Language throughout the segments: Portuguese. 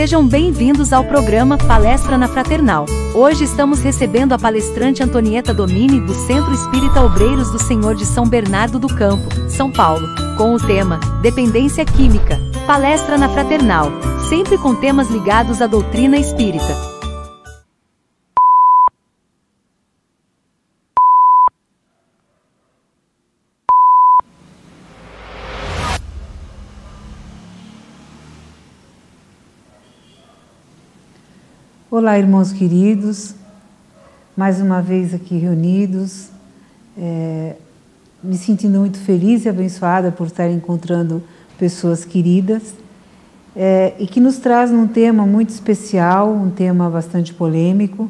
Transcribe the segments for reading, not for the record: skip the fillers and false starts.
Sejam bem-vindos ao programa Palestra na Fraternal. Hoje estamos recebendo a palestrante Antonieta Domini do Centro Espírita Obreiros do Senhor de São Bernardo do Campo, São Paulo, com o tema Dependência Química. Palestra na Fraternal, sempre com temas ligados à doutrina espírita. Olá, irmãos queridos, mais uma vez aqui reunidos, me sentindo muito feliz e abençoada por estar encontrando pessoas queridas e que nos traz um tema muito especial, um tema bastante polêmico,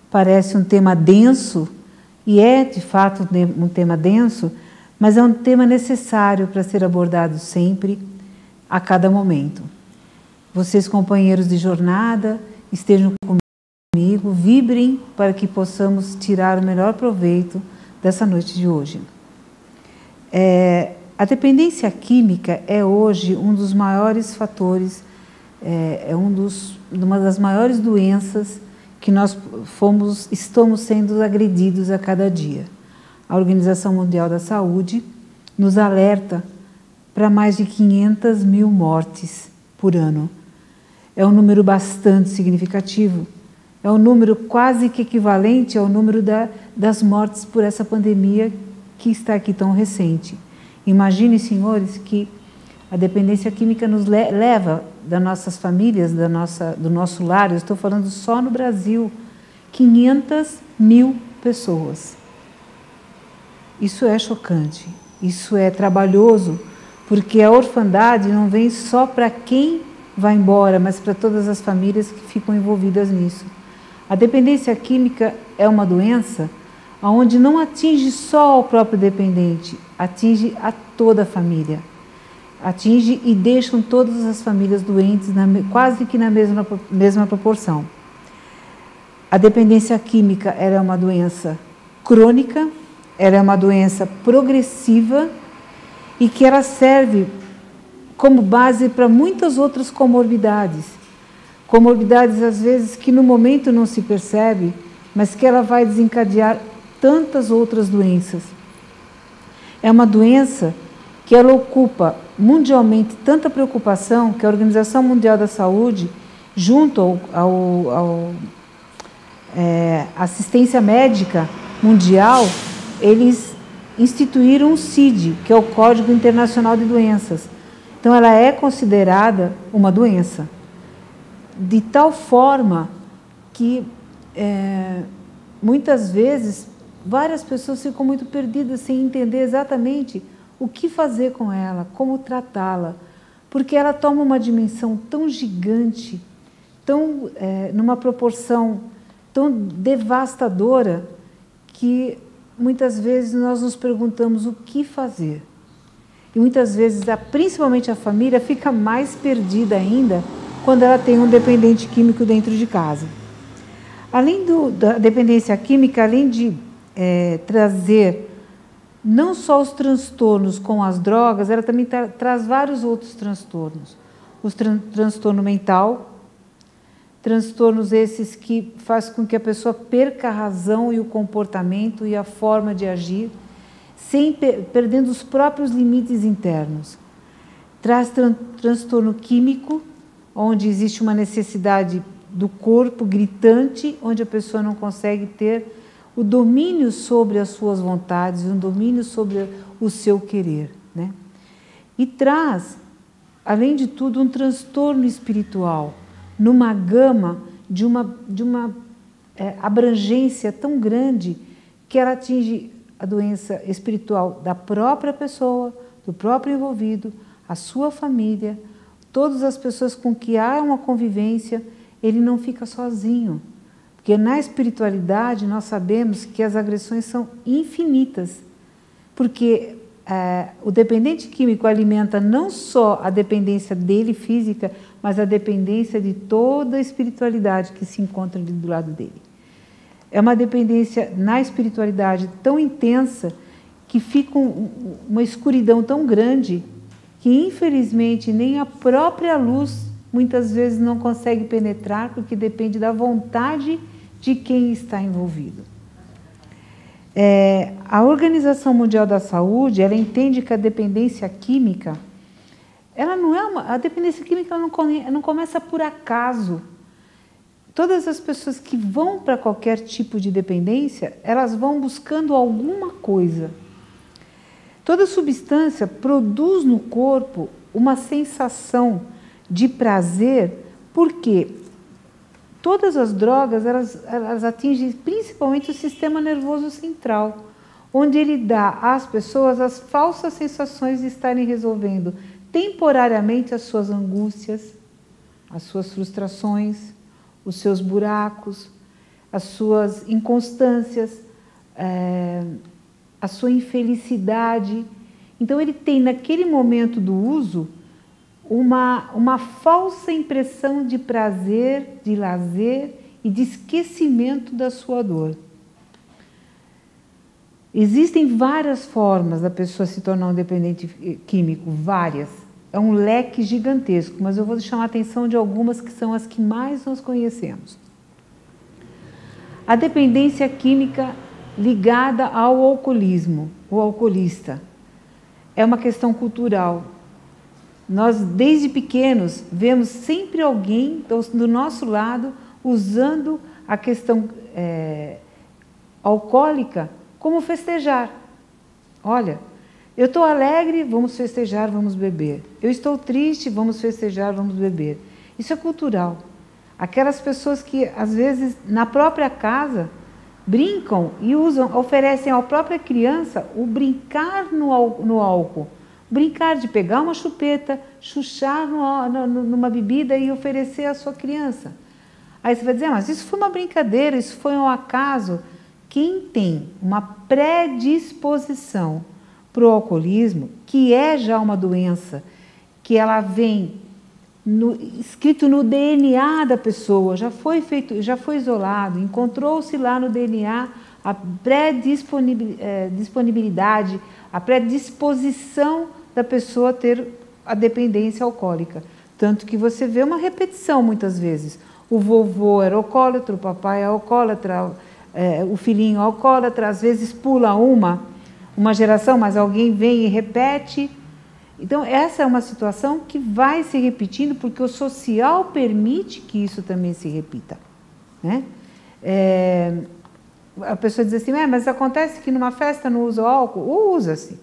parece um tema denso e é de fato um tema denso, mas é um tema necessário para ser abordado sempre, a cada momento. Vocês, companheiros de jornada, estejam comigo, vibrem para que possamos tirar o melhor proveito dessa noite de hoje. A dependência química é hoje um dos maiores fatores, uma das maiores doenças que nós estamos sendo agredidos a cada dia. A Organização Mundial da Saúde nos alerta para mais de 500 mil mortes por ano. É um número bastante significativo, é um número quase que equivalente ao número das mortes por essa pandemia que está aqui tão recente. Imagine, senhores, que a dependência química nos leva das nossas famílias, do nosso lar, eu estou falando só no Brasil, 500 mil pessoas. Isso é chocante, isso é trabalhoso, porque a orfandade não vem só para quem vai embora, mas para todas as famílias que ficam envolvidas nisso. A dependência química é uma doença onde não atinge só o próprio dependente, atinge a toda a família. Atinge e deixam todas as famílias doentes quase que na mesma proporção. A dependência química é uma doença crônica, ela é uma doença progressiva e que ela serve como base para muitas outras comorbidades. Comorbidades, às vezes, que no momento não se percebe, mas que ela vai desencadear tantas outras doenças. É uma doença que ela ocupa mundialmente tanta preocupação que a Organização Mundial da Saúde, junto à Assistência Médica Mundial, eles instituíram o CID, que é o Código Internacional de Doenças. Então, ela é considerada uma doença, de tal forma que, muitas vezes, várias pessoas ficam muito perdidas sem entender exatamente o que fazer com ela, como tratá-la, porque ela toma uma dimensão tão gigante, numa proporção tão devastadora, que muitas vezes nós nos perguntamos o que fazer. E muitas vezes, principalmente a família, fica mais perdida ainda quando ela tem um dependente químico dentro de casa. Além da dependência química, além de trazer não só os transtornos com as drogas, ela também traz vários outros transtornos. O transtorno mental, transtornos esses que fazem com que a pessoa perca a razão e o comportamento e a forma de agir, perdendo os próprios limites internos. Traz transtorno químico, onde existe uma necessidade do corpo gritante, onde a pessoa não consegue ter o domínio sobre as suas vontades, o domínio sobre o seu querer, né? E traz, além de tudo, um transtorno espiritual, numa gama de uma abrangência tão grande que ela atinge a doença espiritual da própria pessoa, do próprio envolvido, a sua família, todas as pessoas com que há uma convivência, ele não fica sozinho. Porque na espiritualidade nós sabemos que as agressões são infinitas. Porque o dependente químico alimenta não só a dependência dele física, mas a dependência de toda a espiritualidade que se encontra ali do lado dele. É uma dependência na espiritualidade tão intensa que fica uma escuridão tão grande que, infelizmente, nem a própria luz muitas vezes não consegue penetrar porque depende da vontade de quem está envolvido. A Organização Mundial da Saúde, ela entende que a dependência química, ela não é a dependência química não começa por acaso. Todas as pessoas que vão para qualquer tipo de dependência, elas vão buscando alguma coisa. Toda substância produz no corpo uma sensação de prazer, porque todas as drogas elas atingem principalmente o sistema nervoso central, onde ele dá às pessoas as falsas sensações de estarem resolvendo temporariamente as suas angústias, as suas frustrações, os seus buracos, as suas inconstâncias, a sua infelicidade. Então ele tem naquele momento do uso uma falsa impressão de prazer, de lazer e de esquecimento da sua dor. Existem várias formas da pessoa se tornar um dependente químico, várias. É um leque gigantesco, mas eu vou chamar a atenção de algumas que são as que mais nós conhecemos. A dependência química ligada ao alcoolismo, o alcoolista, é uma questão cultural. Nós, desde pequenos, vemos sempre alguém do nosso lado usando a questão alcoólica como festejar. Olha, eu estou alegre, vamos festejar, vamos beber. Eu estou triste, vamos festejar, vamos beber. Isso é cultural. Aquelas pessoas que, às vezes, na própria casa, brincam e oferecem à própria criança o brincar no álcool. Brincar de pegar uma chupeta, chuchar numa bebida e oferecer à sua criança. Aí você vai dizer, mas isso foi uma brincadeira, isso foi um acaso. Quem tem uma predisposição para o alcoolismo, que é já uma doença, que ela vem escrito no DNA da pessoa, já foi isolado, encontrou-se lá no DNA a disponibilidade, a predisposição da pessoa a ter a dependência alcoólica. Tanto que você vê uma repetição muitas vezes. O vovô era alcoólatra, o papai é alcoólatra, o filhinho é alcoólatra, às vezes pula uma geração, mas alguém vem e repete. Então, essa é uma situação que vai se repetindo, porque o social permite que isso também se repita, né? A pessoa diz assim, mas acontece que numa festa não usa álcool? Usa-se.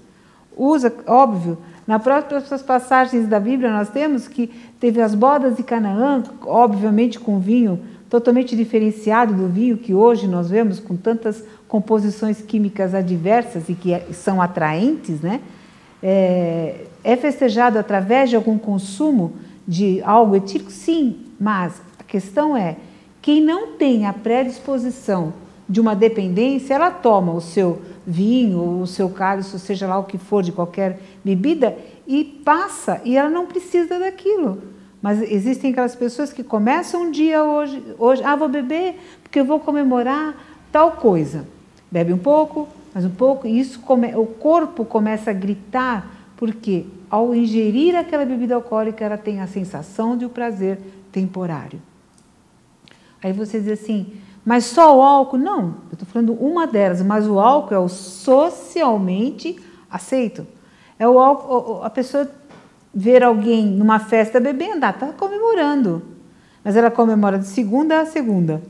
Usa, óbvio. Nas próprias passagens da Bíblia nós temos que teve as bodas de Canaã, obviamente com vinho totalmente diferenciado do vinho que hoje nós vemos, com tantas composições químicas adversas e que são atraentes, né? É festejado através de algum consumo de algo etílico? Sim, mas a questão é, quem não tem a predisposição de uma dependência, ela toma o seu vinho, o seu cálice, seja lá o que for, de qualquer bebida, e passa, e ela não precisa daquilo. Mas existem aquelas pessoas que começam um dia hoje, vou beber porque eu vou comemorar tal coisa. Bebe um pouco, mais um pouco, e isso o corpo começa a gritar, porque ao ingerir aquela bebida alcoólica, ela tem a sensação de um prazer temporário. Aí você diz assim, mas só o álcool? Não, eu estou falando uma delas, mas o álcool é o socialmente aceito. É o álcool, a pessoa ver alguém numa festa bebendo, está comemorando. Mas ela comemora de segunda a segunda,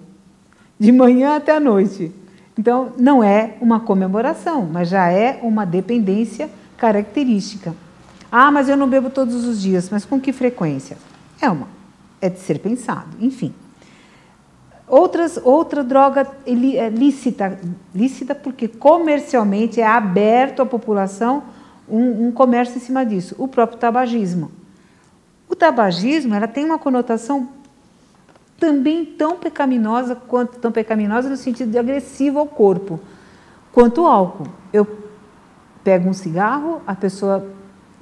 de manhã até a noite. Então, não é uma comemoração, mas já é uma dependência característica. Mas eu não bebo todos os dias, mas com que frequência? É de ser pensado, enfim. Outra droga lícita porque comercialmente é aberto à população um comércio em cima disso, o próprio tabagismo. O tabagismo ela tem uma conotação também tão pecaminosa no sentido de agressivo ao corpo, quanto o álcool. Eu pego um cigarro, a pessoa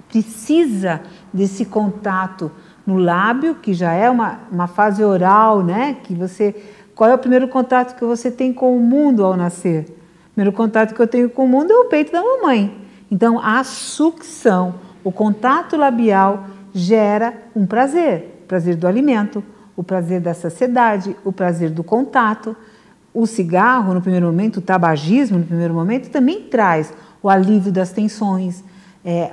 precisa desse contato no lábio, que já é uma fase oral, né? Qual é o primeiro contato que você tem com o mundo ao nascer? O primeiro contato que eu tenho com o mundo é o peito da mamãe. Então, a sucção, o contato labial gera um prazer. prazer do alimento, o prazer da saciedade, o prazer do contato. O cigarro, no primeiro momento, o tabagismo, no primeiro momento, também traz o alívio das tensões,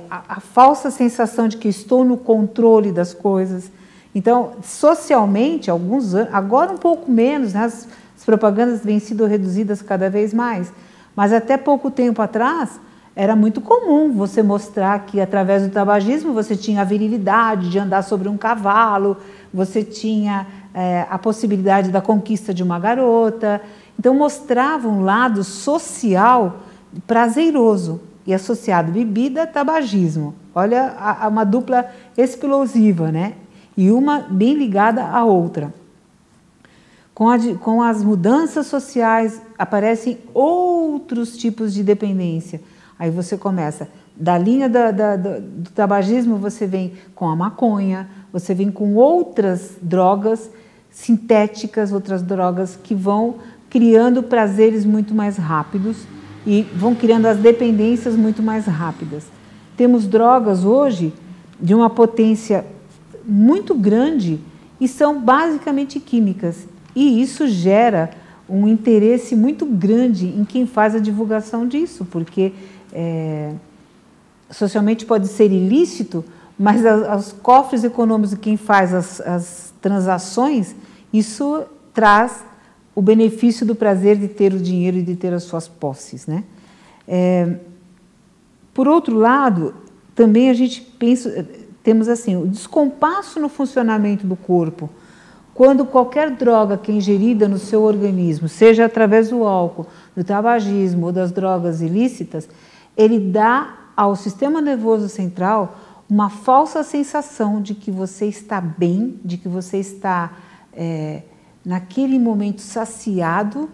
a falsa sensação de que estou no controle das coisas. Então, socialmente, alguns anos, agora um pouco menos, né? As propagandas vêm sido reduzidas cada vez mais, mas até pouco tempo atrás era muito comum você mostrar que através do tabagismo você tinha a virilidade de andar sobre um cavalo, você tinha a possibilidade da conquista de uma garota. Então mostrava um lado social prazeroso e associado bebida, tabagismo. Olha, uma dupla explosiva, né? E uma bem ligada à outra. Com as mudanças sociais, aparecem outros tipos de dependência. Aí você começa, da linha do tabagismo, você vem com a maconha, você vem com outras drogas sintéticas, outras drogas que vão criando prazeres muito mais rápidos e vão criando as dependências muito mais rápidas. Temos drogas hoje de uma potência muito grande e são basicamente químicas. E isso gera um interesse muito grande em quem faz a divulgação disso, porque socialmente pode ser ilícito, mas aos cofres econômicos de quem faz as transações, isso traz o benefício do prazer de ter o dinheiro e de ter as suas posses, né? Por outro lado, também a gente pensa, temos assim, o descompasso no funcionamento do corpo. Quando qualquer droga que é ingerida no seu organismo, seja através do álcool, do tabagismo ou das drogas ilícitas, ele dá ao sistema nervoso central uma falsa sensação de que você está bem, de que você está naquele momento saciado,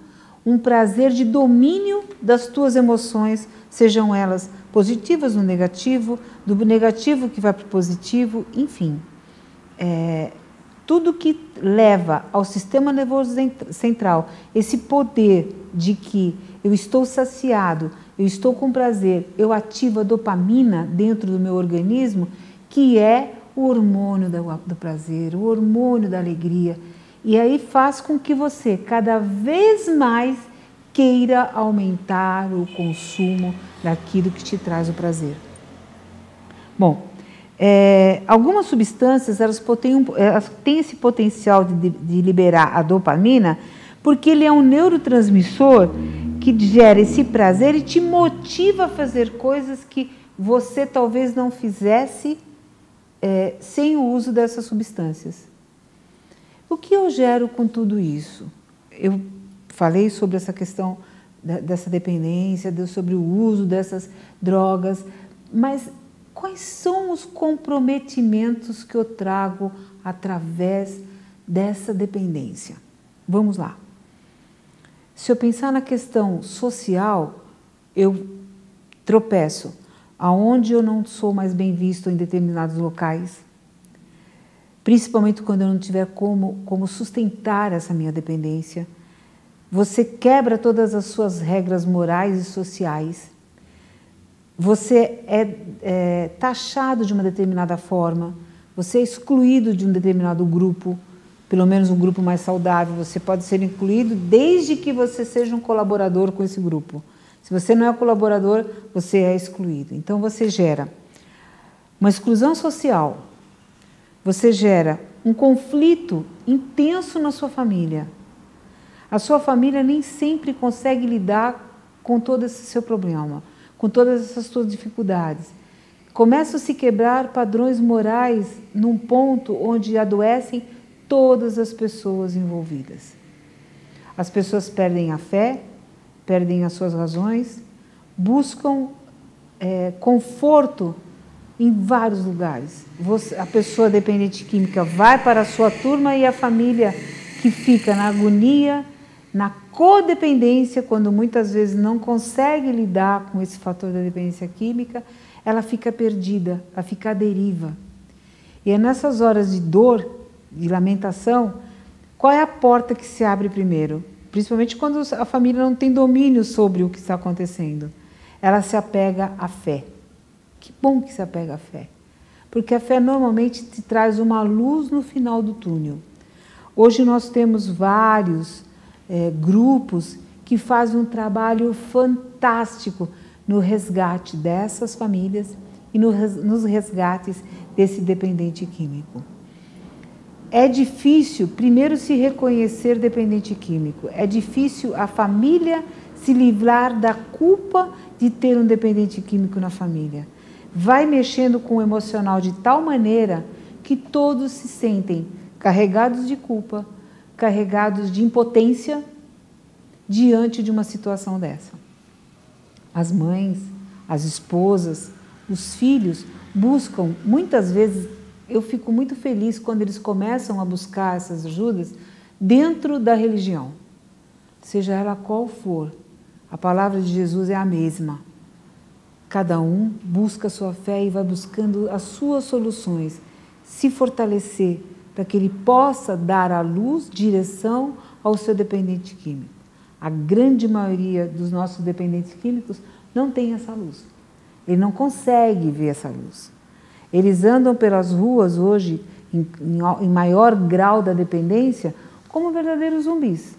um prazer de domínio das tuas emoções, sejam elas positivas ou negativo, do negativo que vai para o positivo, enfim. Tudo que leva ao sistema nervoso central esse poder de que eu estou saciado, eu estou com prazer, eu ativo a dopamina dentro do meu organismo, que é o hormônio do prazer, o hormônio da alegria. E aí faz com que você cada vez mais queira aumentar o consumo daquilo que te traz o prazer. Bom, algumas substâncias elas têm esse potencial de liberar a dopamina, porque ele é um neurotransmissor que gera esse prazer e te motiva a fazer coisas que você talvez não fizesse sem o uso dessas substâncias. O que eu gero com tudo isso? Eu falei sobre essa questão dessa dependência, sobre o uso dessas drogas, mas quais são os comprometimentos que eu trago através dessa dependência? Vamos lá. Se eu pensar na questão social, eu tropeço aonde eu não sou mais bem visto em determinados locais, principalmente quando eu não tiver como sustentar essa minha dependência. Você quebra todas as suas regras morais e sociais. Você é taxado de uma determinada forma, você é excluído de um determinado grupo, pelo menos um grupo mais saudável. Você pode ser incluído desde que você seja um colaborador com esse grupo. Se você não é colaborador, você é excluído. Então você gera uma exclusão social, você gera um conflito intenso na sua família. A sua família nem sempre consegue lidar com todo esse seu problema, com todas essas suas dificuldades. Começam a se quebrar padrões morais num ponto onde adoecem todas as pessoas envolvidas. As pessoas perdem a fé, perdem as suas razões, buscam conforto em vários lugares. A pessoa dependente química vai para a sua turma e a família que fica na agonia, na codependência, quando muitas vezes não consegue lidar com esse fator da dependência química, ela fica perdida, ela fica à deriva. E é nessas horas de dor, de lamentação, qual é a porta que se abre primeiro? Principalmente quando a família não tem domínio sobre o que está acontecendo. Ela se apega à fé. Que bom que se apega à fé. porque a fé normalmente te traz uma luz no final do túnel. Hoje nós temos vários grupos que fazem um trabalho fantástico no resgate dessas famílias e nos resgates desse dependente químico. É difícil, primeiro, se reconhecer dependente químico. É difícil a família se livrar da culpa de ter um dependente químico na família. Vai mexendo com o emocional de tal maneira que todos se sentem carregados de culpa, carregados de impotência diante de uma situação dessa. As mães, as esposas, os filhos buscam, muitas vezes, eu fico muito feliz quando eles começam a buscar essas ajudas dentro da religião, seja ela qual for. A palavra de Jesus é a mesma. Cada um busca a sua fé e vai buscando as suas soluções, se fortalecer para que ele possa dar à luz, direção ao seu dependente químico. A grande maioria dos nossos dependentes químicos não tem essa luz. Ele não consegue ver essa luz. Eles andam pelas ruas hoje, em maior grau da dependência, como verdadeiros zumbis.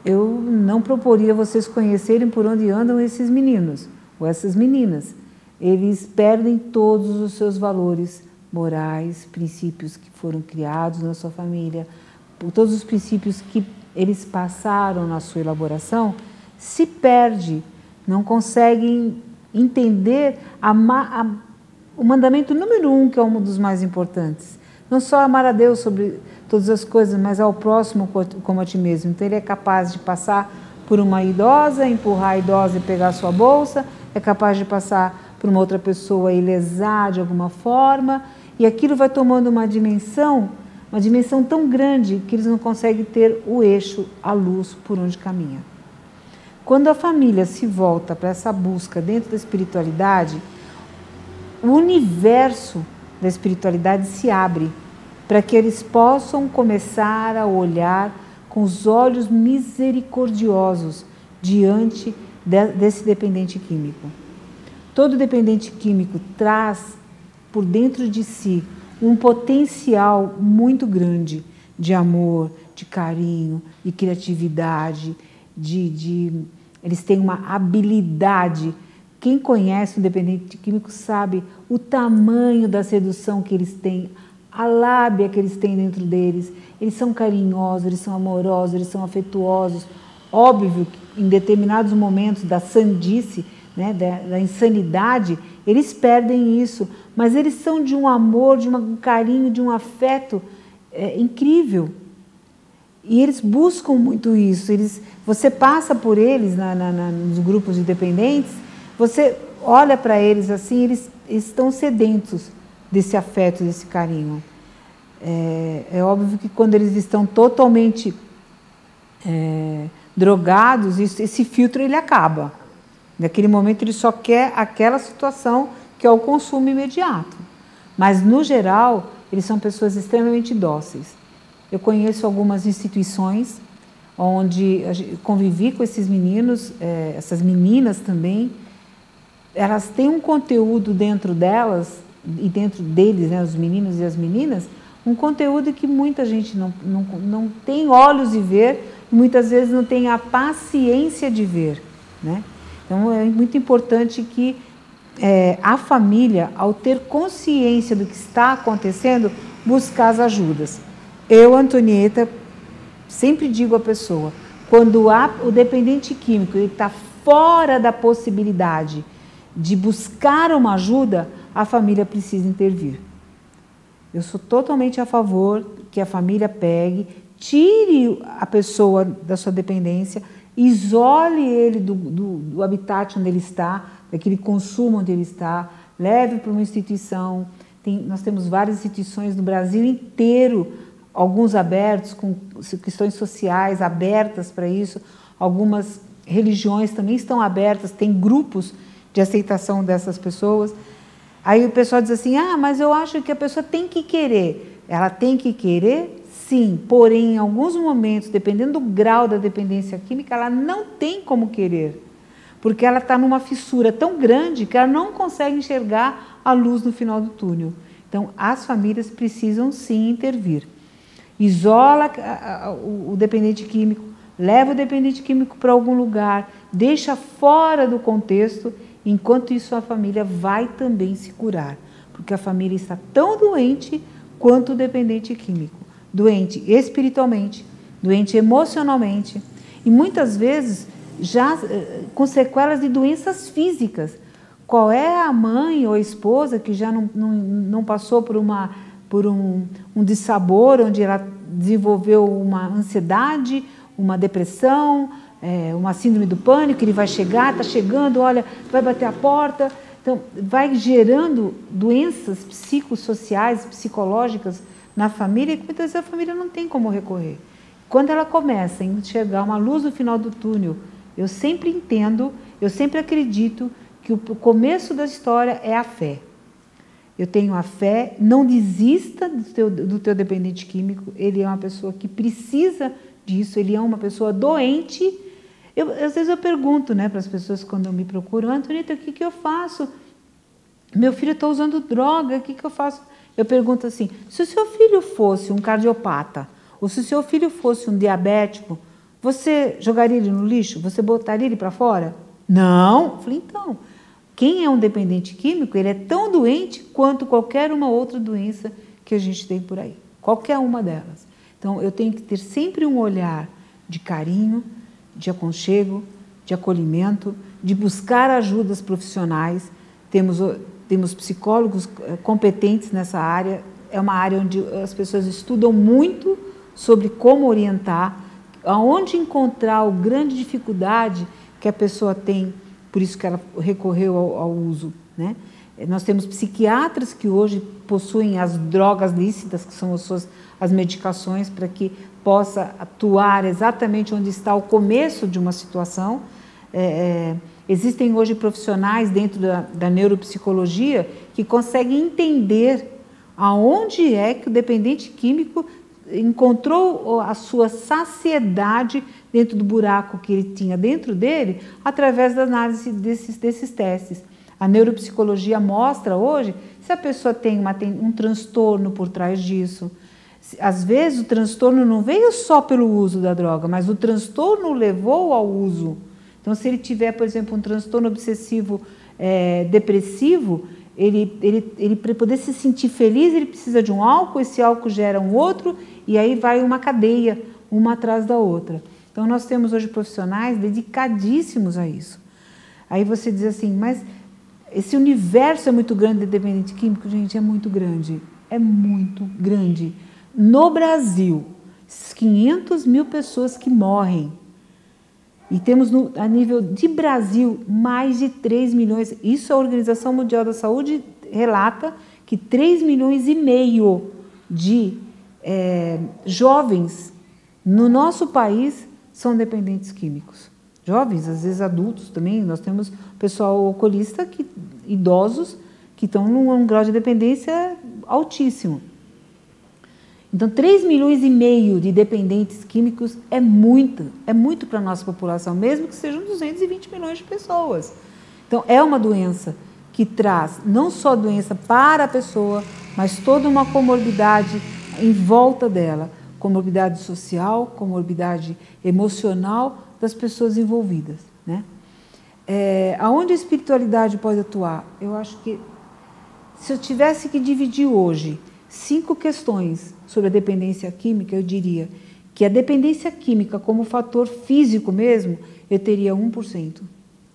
Eu não proporia vocês conhecerem por onde andam esses meninos ou essas meninas. Eles perdem todos os seus valores morais, princípios que foram criados na sua família, todos os princípios que eles passaram na sua elaboração, se perde, não conseguem entender o mandamento número 1, que é um dos mais importantes. Não só amar a Deus sobre todas as coisas, mas ao próximo como a ti mesmo. Então ele é capaz de passar por uma idosa, empurrar a idosa e pegar a sua bolsa, é capaz de passar por uma outra pessoa e lesar de alguma forma, e aquilo vai tomando uma dimensão tão grande que eles não conseguem ter o eixo, a luz por onde caminha. Quando a família se volta para essa busca dentro da espiritualidade, o universo da espiritualidade se abre para que eles possam começar a olhar com os olhos misericordiosos diante desse dependente químico. Todo dependente químico traz por dentro de si um potencial muito grande de amor, de carinho, de criatividade, eles têm uma habilidade. Quem conhece um dependente químico sabe o tamanho da sedução que eles têm, a lábia que eles têm dentro deles. Eles são carinhosos, eles são amorosos, eles são afetuosos. Óbvio que em determinados momentos da sandice, né, da insanidade, eles perdem isso, mas eles são de um amor, de um carinho, de um afeto incrível. E eles buscam muito isso. Você passa por eles nos grupos de dependentes, você olha para eles assim, eles estão sedentos desse afeto, desse carinho. É óbvio que quando eles estão totalmente drogados, esse filtro ele acaba. Naquele momento ele só quer aquela situação que é o consumo imediato. Mas, no geral, eles são pessoas extremamente dóceis. Eu conheço algumas instituições onde convivi com esses meninos, essas meninas também. Elas têm um conteúdo dentro delas, e dentro deles, né, os meninos e as meninas, um conteúdo que muita gente não tem olhos de ver, e muitas vezes não tem a paciência de ver, né? Então, é muito importante que a família, ao ter consciência do que está acontecendo, buscar as ajudas. Eu, Antonieta, sempre digo à pessoa, quando o dependente químico está fora da possibilidade de buscar uma ajuda, a família precisa intervir. Eu sou totalmente a favor que a família pegue, tire a pessoa da sua dependência, isole ele do habitat onde ele está, daquele consumo onde ele está, leve para uma instituição. Nós temos várias instituições no Brasil inteiro, alguns abertos, com questões sociais abertas para isso, algumas religiões também estão abertas, tem grupos de aceitação dessas pessoas. Aí o pessoal diz assim, mas eu acho que a pessoa tem que querer. Ela tem que querer, sim, porém, em alguns momentos, dependendo do grau da dependência química, ela não tem como querer, porque ela está numa fissura tão grande que ela não consegue enxergar a luz no final do túnel. Então, as famílias precisam sim intervir. Isola o dependente químico, leva o dependente químico para algum lugar, deixa fora do contexto, enquanto isso a família vai também se curar, porque a família está tão doente quanto o dependente químico, doente espiritualmente, doente emocionalmente e muitas vezes já com sequelas de doenças físicas. Qual é a mãe ou a esposa que já não passou por um dissabor, onde ela desenvolveu uma ansiedade, uma depressão, uma síndrome do pânico, ele vai chegar, está chegando, olha, vai bater a porta. Então, vai gerando doenças psicossociais, psicológicas na família, e muitas vezes a família não tem como recorrer. Quando ela começa a enxergar uma luz no final do túnel, eu sempre entendo, eu sempre acredito que o começo da história é a fé. Eu tenho a fé, não desista do teu dependente químico, ele é uma pessoa que precisa disso, ele é uma pessoa doente. Às vezes eu pergunto, né, para as pessoas quando me procuram, Antonieta, o que eu faço? Meu filho está usando droga, o que eu faço? Eu pergunto assim, se o seu filho fosse um cardiopata, ou se o seu filho fosse um diabético, você jogaria ele no lixo? Você botaria ele para fora? Não. Eu falei, então, quem é um dependente químico, ele é tão doente quanto qualquer uma outra doença que a gente tem por aí. Qualquer uma delas. Então, eu tenho que ter sempre um olhar de carinho, de aconchego, de acolhimento, de buscar ajudas profissionais. Temos psicólogos competentes nessa área. É uma área onde as pessoas estudam muito sobre como orientar, aonde encontrar a grande dificuldade que a pessoa tem, por isso que ela recorreu ao uso, né? Nós temos psiquiatras que hoje possuem as drogas lícitas, que são as medicações, para que possa atuar exatamente onde está o começo de uma situação. Existem hoje profissionais dentro da neuropsicologia que conseguem entender aonde é que o dependente químico encontrou a sua saciedade dentro do buraco que ele tinha dentro dele, através da análise desses testes. A neuropsicologia mostra hoje se a pessoa tem um transtorno por trás disso. Às vezes o transtorno não veio só pelo uso da droga, mas o transtorno levou ao uso. Então, se ele tiver, por exemplo, um transtorno obsessivo depressivo, ele para poder se sentir feliz, ele precisa de um álcool, esse álcool gera um outro, e aí vai uma cadeia, uma atrás da outra. Então, nós temos hoje profissionais dedicadíssimos a isso. Aí você diz assim, mas esse universo é muito grande de dependente químico? Gente, é muito grande. É muito grande. No Brasil, 500 mil pessoas que morrem. E temos, a nível de Brasil, mais de 3 milhões. Isso a Organização Mundial da Saúde relata que 3,5 milhões de jovens no nosso país são dependentes químicos. Jovens, às vezes adultos também. Nós temos pessoal alcoolista, idosos, que estão num grau de dependência altíssimo. Então, 3,5 milhões de dependentes químicos é muito para a nossa população, mesmo que sejam 220 milhões de pessoas. Então, é uma doença que traz não só doença para a pessoa, mas toda uma comorbidade em volta dela, comorbidade social, comorbidade emocional das pessoas envolvidas, né? Aonde a espiritualidade pode atuar? Eu acho que, se eu tivesse que dividir hoje 5 questões sobre a dependência química, eu diria que a dependência química como fator físico mesmo, eu teria 1%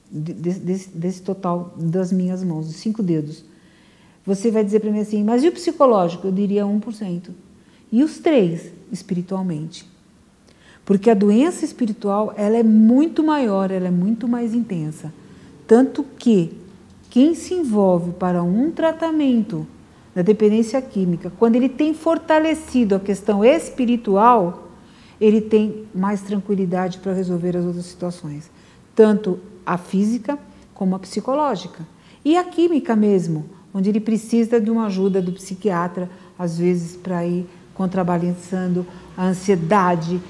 desse total das minhas mãos, dos 5 dedos. Você vai dizer para mim assim, mas e o psicológico? Eu diria 1%. E os 3, espiritualmente. Porque a doença espiritual, ela é muito maior, ela é muito mais intensa. Tanto que quem se envolve para um tratamento da dependência química, quando ele tem fortalecido a questão espiritual, ele tem mais tranquilidade para resolver as outras situações, tanto a física como a psicológica. E a química mesmo, onde ele precisa de uma ajuda do psiquiatra, às vezes para ir contrabalançando a ansiedade,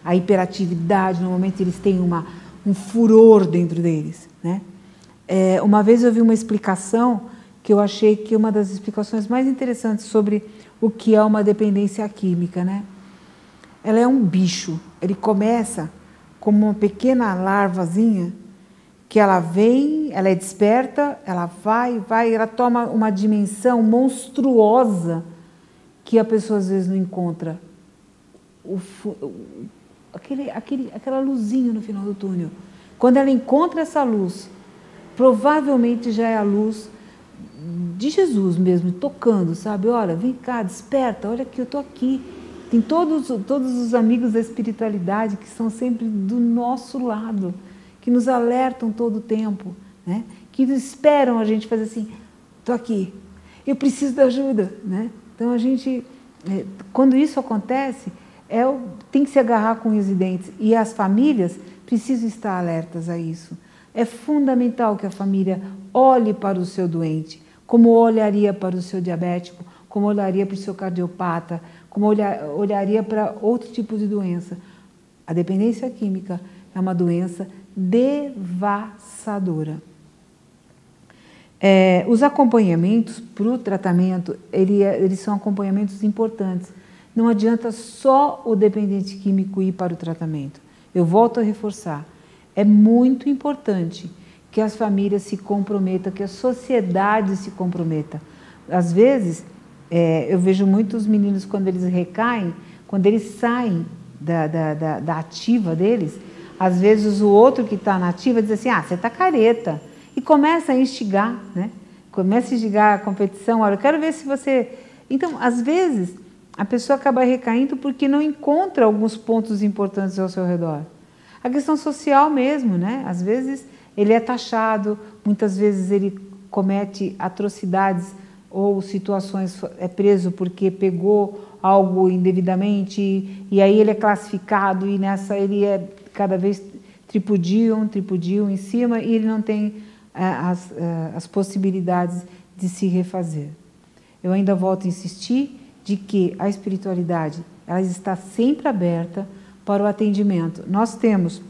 a hiperatividade, normalmente eles têm um furor dentro deles, né? Uma vez eu vi uma explicação que eu achei que uma das explicações mais interessantes sobre o que é uma dependência química, né? Ela é um bicho, ele começa como uma pequena larvazinha, que ela vem, ela é desperta, ela vai, ela toma uma dimensão monstruosa que a pessoa às vezes não encontra. Aquela luzinha no final do túnel. Quando ela encontra essa luz, provavelmente já é a luz de Jesus mesmo, tocando, sabe? Olha, vem cá, desperta, olha que eu estou aqui. Tem todos os amigos da espiritualidade que são sempre do nosso lado, que nos alertam todo o tempo, né? Que esperam a gente fazer assim, estou aqui, eu preciso de ajuda, né? Então a gente, quando isso acontece, tem que se agarrar com unhas e dentes, e as famílias precisam estar alertas a isso. É fundamental que a família olhe para o seu doente, como olharia para o seu diabético, como olharia para o seu cardiopata, como olharia para outro tipo de doença. A dependência química é uma doença devastadora. Os acompanhamentos para o tratamento, eles são acompanhamentos importantes. Não adianta só o dependente químico ir para o tratamento. Eu volto a reforçar. É muito importante que as famílias se comprometam, que a sociedade se comprometa. Às vezes, eu vejo muitos meninos, quando eles recaem, quando eles saem da ativa deles, às vezes o outro que está na ativa diz assim, você está careta. E começa a instigar, né? Começa a instigar a competição. Olha, eu quero ver se você... Então, às vezes, a pessoa acaba recaindo porque não encontra alguns pontos importantes ao seu redor. A questão social mesmo, né? Às vezes ele é taxado, muitas vezes ele comete atrocidades ou situações, é preso porque pegou algo indevidamente, e aí ele é classificado, e nessa ele é cada vez tripudiam em cima, e ele não tem as possibilidades de se refazer. Eu ainda volto a insistir de que a espiritualidade, ela está sempre aberta para o atendimento. Nós temos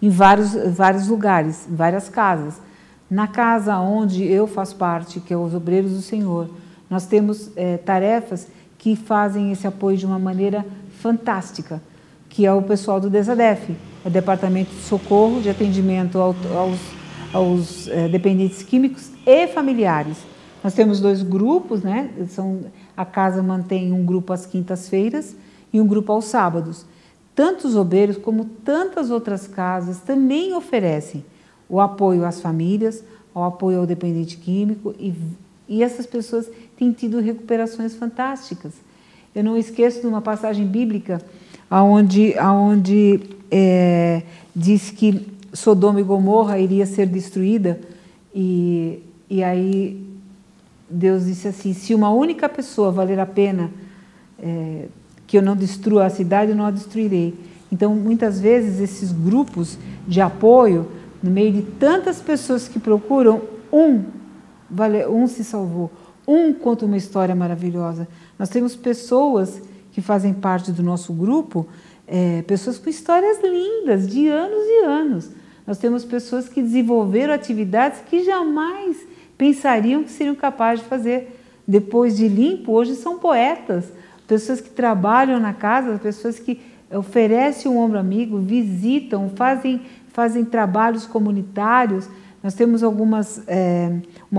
em vários lugares, em várias casas. Na casa onde eu faço parte, que é os Obreiros do Senhor, nós temos tarefas que fazem esse apoio de uma maneira fantástica, que é o pessoal do DESADEF, o Departamento de Socorro, de Atendimento aos Dependentes Químicos e Familiares. Nós temos 2 grupos, né? A casa mantém um grupo às quintas-feiras e um grupo aos sábados. Tantos obreiros como tantas outras casas também oferecem o apoio às famílias, o apoio ao dependente químico, e essas pessoas têm tido recuperações fantásticas. Eu não esqueço de uma passagem bíblica onde diz que Sodoma e Gomorra iria ser destruída, e aí Deus disse assim, se uma única pessoa valer a pena que eu não destrua a cidade, eu não a destruirei. Então, muitas vezes, esses grupos de apoio, no meio de tantas pessoas que procuram, um se salvou, conta uma história maravilhosa. Nós temos pessoas que fazem parte do nosso grupo, pessoas com histórias lindas, de anos e anos. Nós temos pessoas que desenvolveram atividades que jamais pensariam que seriam capazes de fazer. Depois de limpo, hoje são poetas, pessoas que trabalham na casa, pessoas que oferecem um ombro amigo, visitam, fazem trabalhos comunitários. Nós temos uma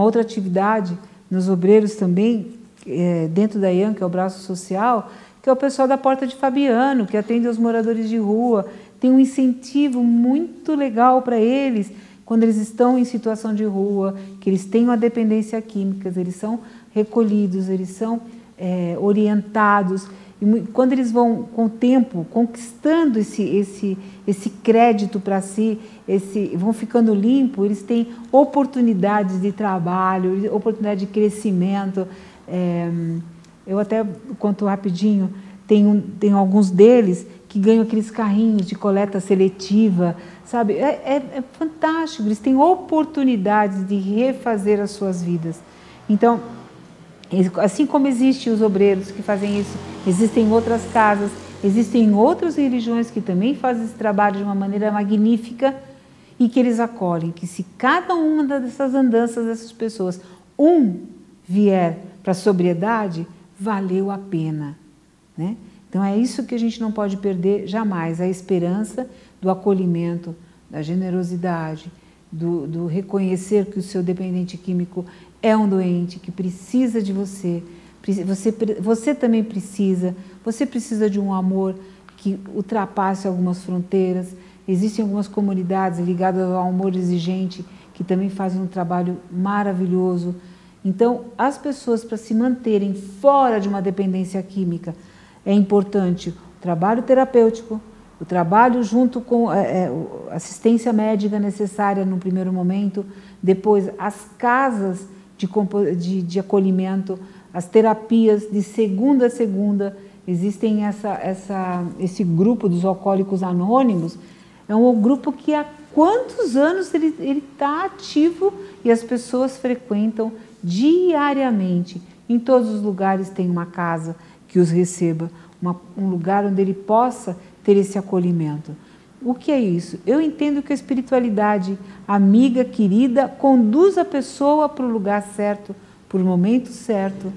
outra atividade nos obreiros também, dentro da IAN, que é o braço social, que é o pessoal da Porta de Fabiano, que atende aos moradores de rua. Tem um incentivo muito legal para eles, quando eles estão em situação de rua, que eles têm uma dependência química, eles são recolhidos, eles são orientados. E quando eles vão, com o tempo, conquistando esse crédito para si, vão ficando limpos, eles têm oportunidades de trabalho, oportunidade de crescimento. Eu até conto rapidinho, tem alguns deles que ganham aqueles carrinhos de coleta seletiva, sabe? É fantástico, eles têm oportunidades de refazer as suas vidas. Então, assim como existem os obreiros que fazem isso, existem outras casas, existem outras religiões que também fazem esse trabalho de uma maneira magnífica, e que eles acolhem, que se cada uma dessas andanças dessas pessoas vier para a sobriedade, valeu a pena, né? Então é isso que a gente não pode perder jamais, a esperança do acolhimento, da generosidade, do reconhecer que o seu dependente químico é um doente, que precisa de você, você também precisa, você precisa de um amor que ultrapasse algumas fronteiras. Existem algumas comunidades ligadas ao amor exigente que também fazem um trabalho maravilhoso. Então, as pessoas, para se manterem fora de uma dependência química, é importante o trabalho terapêutico, o trabalho junto com a assistência médica necessária no primeiro momento, depois as casas de acolhimento, as terapias de segunda a segunda. Existem esse grupo dos alcoólicos anônimos, é um grupo que há quantos anos ele está ativo e as pessoas frequentam diariamente. Em todos os lugares tem uma casa que os receba, um lugar onde ele possa ter esse acolhimento. O que é isso? Eu entendo que a espiritualidade amiga, querida, conduz a pessoa para o lugar certo, para o momento certo,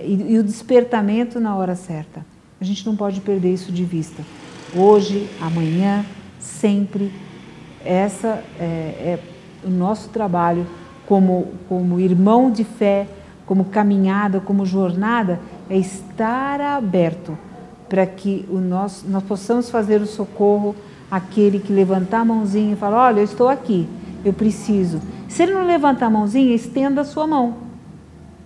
e o despertamento na hora certa. A gente não pode perder isso de vista. Hoje, amanhã, sempre, essa é o nosso trabalho como irmão de fé, como caminhada, como jornada, é estar aberto para que nós possamos fazer o socorro àquele que levantar a mãozinha e falar: olha, eu estou aqui, eu preciso. Se ele não levantar a mãozinha, estenda a sua mão.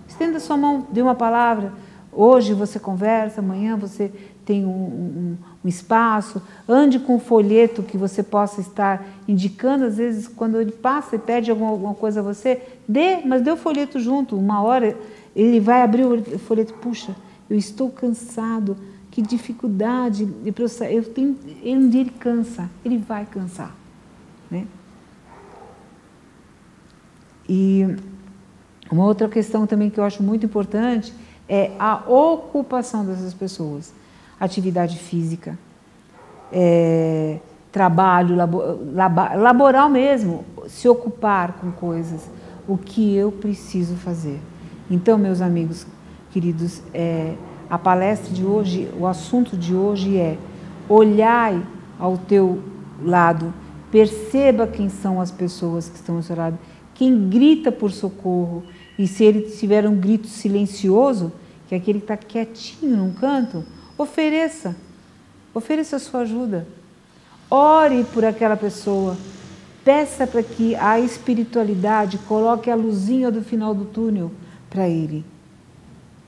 Estenda a sua mão, dê uma palavra. Hoje você conversa, amanhã você tem um espaço. Ande com um folheto que você possa estar indicando. Às vezes, quando ele passa e pede alguma coisa a você, mas dê o folheto junto. Uma hora ele vai abrir o folheto. Puxa, eu estou cansado, que dificuldade. Um dia ele cansa, ele vai cansar, né? E uma outra questão também que eu acho muito importante é a ocupação dessas pessoas. Atividade física, trabalho laboral mesmo, se ocupar com coisas, o que eu preciso fazer. Então, meus amigos queridos, a palestra de hoje, o assunto de hoje é: olhai ao teu lado, perceba quem são as pessoas que estão ao seu lado, quem grita por socorro, e se ele tiver um grito silencioso, que é aquele que está quietinho num canto, ofereça a sua ajuda. Ore por aquela pessoa, peça para que a espiritualidade coloque a luzinha do final do túnel para ele.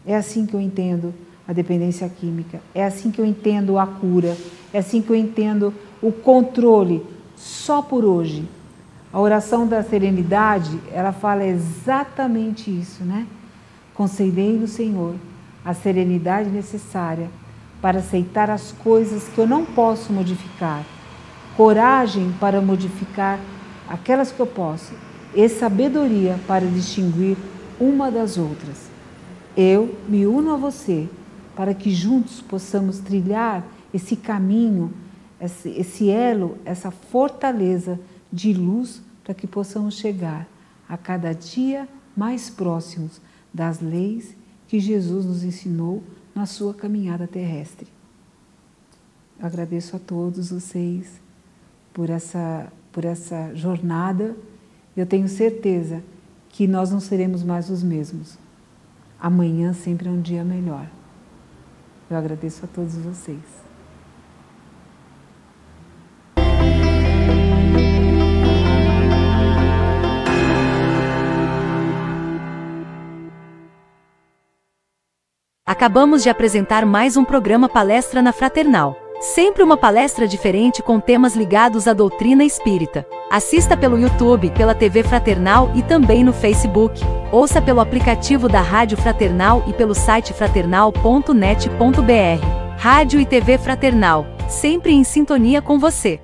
É assim que eu entendo a dependência química, é assim que eu entendo a cura, é assim que eu entendo o controle, só por hoje. A oração da serenidade, ela fala exatamente isso, né? Concedei-no, Senhor, a serenidade necessária para aceitar as coisas que eu não posso modificar, coragem para modificar aquelas que eu posso, e sabedoria para distinguir uma das outras. Eu me uno a você para que juntos possamos trilhar esse caminho, esse elo, essa fortaleza de luz, para que possamos chegar a cada dia mais próximos das leis que Jesus nos ensinou na sua caminhada terrestre. Eu agradeço a todos vocês por essa jornada. Eu tenho certeza que nós não seremos mais os mesmos. Amanhã sempre é um dia melhor. Eu agradeço a todos vocês. Acabamos de apresentar mais um programa Palestra na Fraternal. Sempre uma palestra diferente com temas ligados à doutrina espírita. Assista pelo YouTube, pela TV Fraternal e também no Facebook. Ouça pelo aplicativo da Rádio Fraternal e pelo site fraternal.net.br. Rádio e TV Fraternal, sempre em sintonia com você.